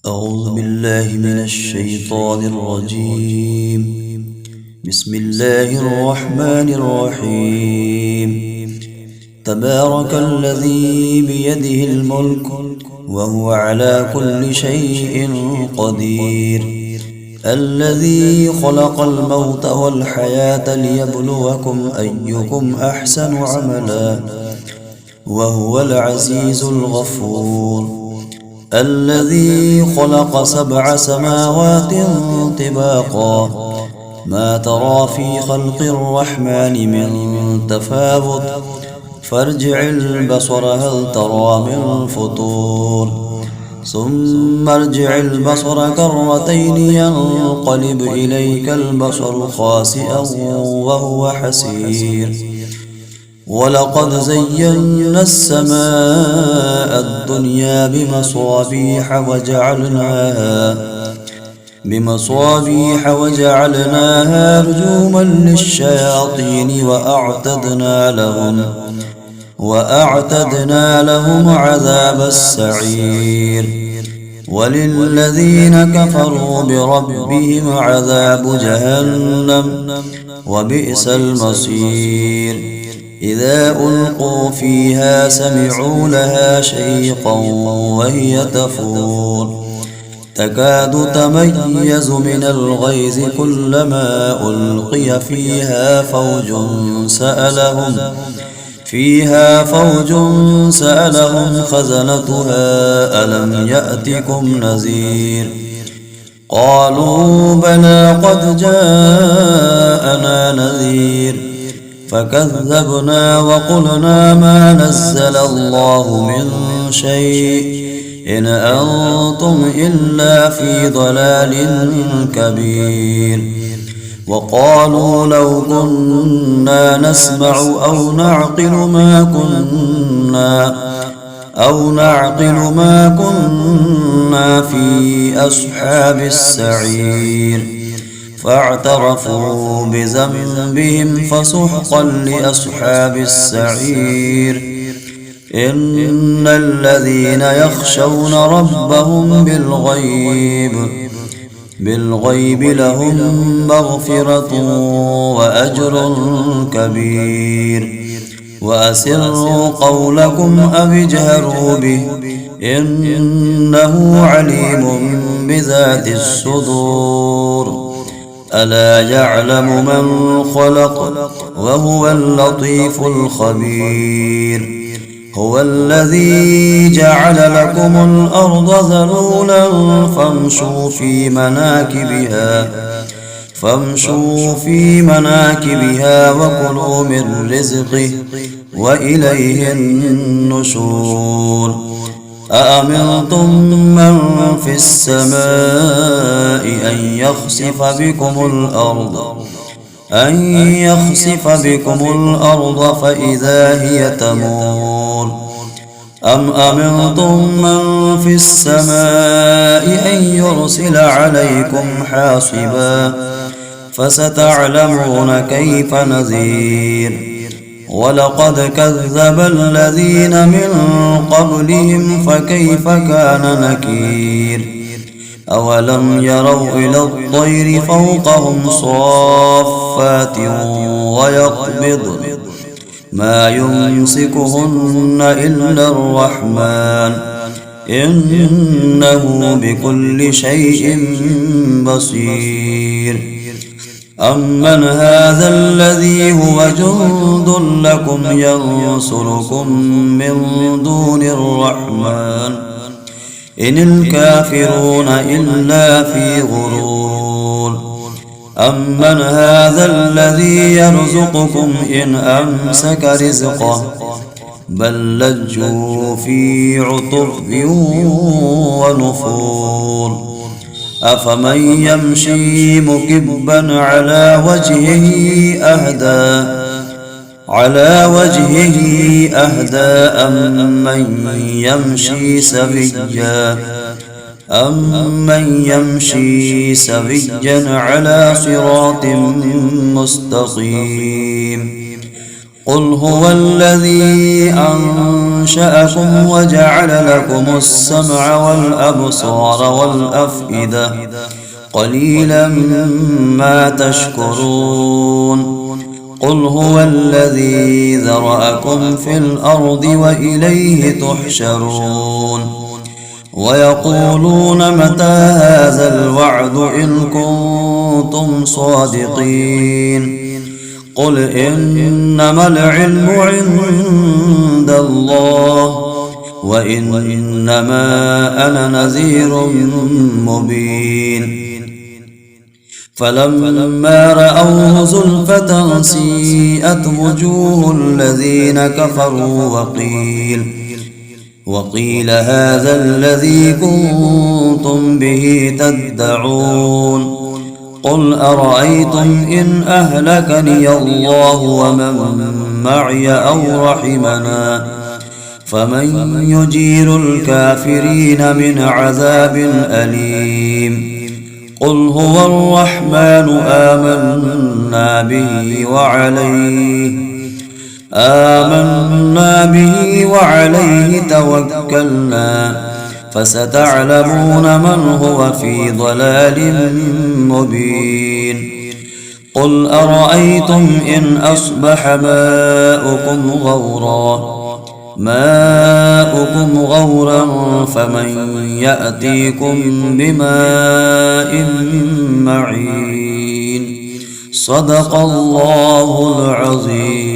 أعوذ بالله من الشيطان الرجيم. بسم الله الرحمن الرحيم. تبارك الذي بيده الملك وهو على كل شيء قدير، الذي خلق الموت والحياة ليبلوكم أيكم أحسن عملا وهو العزيز الغفور، الذي خلق 7 سماوات طباقا ما ترى في خلق الرحمن من تفاوت فارجع البصر هل ترى من فطور، ثم ارجع البصر كرتين ينقلب إليك البصر خاسئا وهو حسير، ولقد زينا السماء الدنيا بمصابيح وجعلناها رجوما للشياطين وأعتدنا لهم عذاب السعير، وللذين كفروا بربهم عذاب جهنم وبئس المصير. إذا ألقوا فيها سمعوا لها شيقا وهي تفور تكاد تميز من الغيظ كلما ألقي فيها فوج سألهم خزنتها ألم يأتكم نذير، قالوا بلى قد جاءنا نذير فكذبنا وقلنا ما نزل الله من شيء إن أنتم إلا في ضلال كبير، وقالوا لو كنا نسمع أو نعقل ما كنا في أصحاب السعير، فاعترفوا بذنبهم فسحقا لأصحاب السعير. إن الذين يخشون ربهم بالغيب لهم مغفرة وأجر كبير، وأسروا قولكم أو اجهروا به إنه عليم بذات الصدور، ألا يعلم من خلق وهو اللطيف الخبير. هو الذي جعل لكم الأرض ذلولا فامشوا في مناكبها وكلوا من رزقه وإليه النشور. أأمنتم من في السماء أن يخسف بكم الأرض فإذا هي تمور، أم أمنتم من في السماء أن يرسل عليكم حاصبا فستعلمون كيف نذير. ولقد كذب الذين من قبلهم فكيف كان نكير. أولم يروا إلى الطير فوقهم صافات ويقبضن ما يمسكهن إلا الرحمن إنه بكل شيء بصير. أمن هذا الذي هو جند لكم ينصركم من دون الرحمن إن الكافرون إلا في غرور. أمن هذا الذي يرزقكم إن أمسك رزقه بل لجوا في عتو ونفور. أفمن يمشي مكبا على وجهه أهدى أمن يمشي سويا على صراط مستقيم. قل هو الذي أنشأكم وجعل لكم السمع والأبصار والأفئدة قليلا ما تشكرون قل هو الذي ذرأكم في الأرض وإليه تحشرون ويقولون متى هذا الوعد إن كنتم صادقين قل إنما العلم عند الله وإنما أنا نذير مبين فلما رأوه زلفة سيئت وجوه الذين كفروا وقيل هذا الذي كنتم به تدعون قل أرأيتم إن أهلكني الله ومن معي أو رحمنا فمن يجير الكافرين من عذاب أليم قل هو الرحمن آمنا به وعليه توكلنا فستعلمون من هو في ضلال مبين قل أرأيتم إن أصبح ماؤكم غورا فمن يأتيكم بماء معين صدق الله العظيم.